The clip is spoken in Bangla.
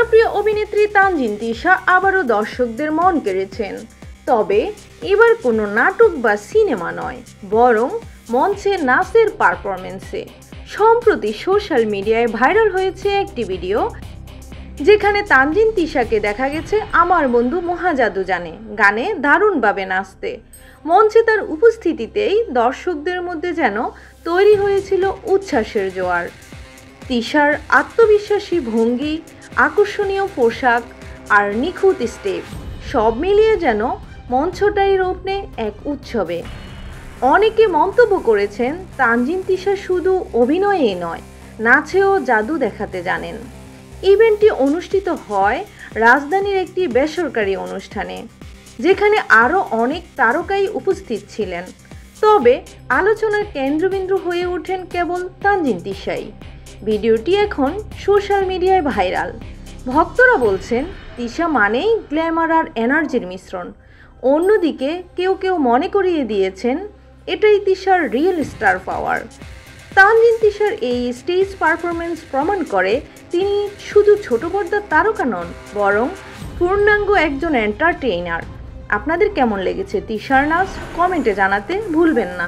জনপ্রিয় অভিনেত্রী তানজিন তিশা আবারও দর্শকদের মন কেড়েছেন। তবে এবার কোনো নাটক বা সিনেমা নয়, বরং মঞ্চে নাচের পারফরমেন্সে। সম্প্রতি সোশ্যাল মিডিয়ায় ভাইরাল হয়েছে একটি ভিডিও, যেখানে তানজিন তিশাকে দেখা গেছে আমার বন্ধু মহাজাদু জানে গানে দারুণভাবে নাচতে। মঞ্চে তার উপস্থিতিতেই দর্শকদের মধ্যে যেন তৈরি হয়েছিল উচ্ছ্বাসের জোয়ার। তিশার আত্মবিশ্বাসী ভঙ্গি, আকর্ষণীয় পোশাক আর নিখুঁত স্টেপ সব মিলিয়ে যেন মঞ্চটাই রূপ নেয় এক উৎসবে। অনেকে মন্তব্য করেছেন তানজিন তিশা শুধু অভিনয়েই নয়, নাচেও জাদু দেখাতে জানেন। ইভেন্টটি অনুষ্ঠিত হয় রাজধানীর একটি বেসরকারি অনুষ্ঠানে, যেখানে আরও অনেক তারকাই উপস্থিত ছিলেন। তবে আলোচনার কেন্দ্রবিন্দু হয়ে ওঠেন কেবল তানজিন তিশাই। ভিডিওটি এখন সোশ্যাল মিডিয়ায় ভাইরাল। ভক্তরা বলছেন তিশা মানেই গ্ল্যামার আর এনার্জির মিশ্রণ। অন্যদিকে কেউ কেউ মনে করিয়ে দিয়েছেন এটাই তিশার রিয়েল স্টার পাওয়ার। তানজিন তিশার এই স্টেজ পারফরমেন্স প্রমাণ করে তিনি শুধু ছোট পর্দার তারকা নন, বরং পূর্ণাঙ্গ একজন এন্টারটেইনার। আপনাদের কেমন লেগেছে তিশার নাচ? কমেন্টে জানাতে ভুলবেন না।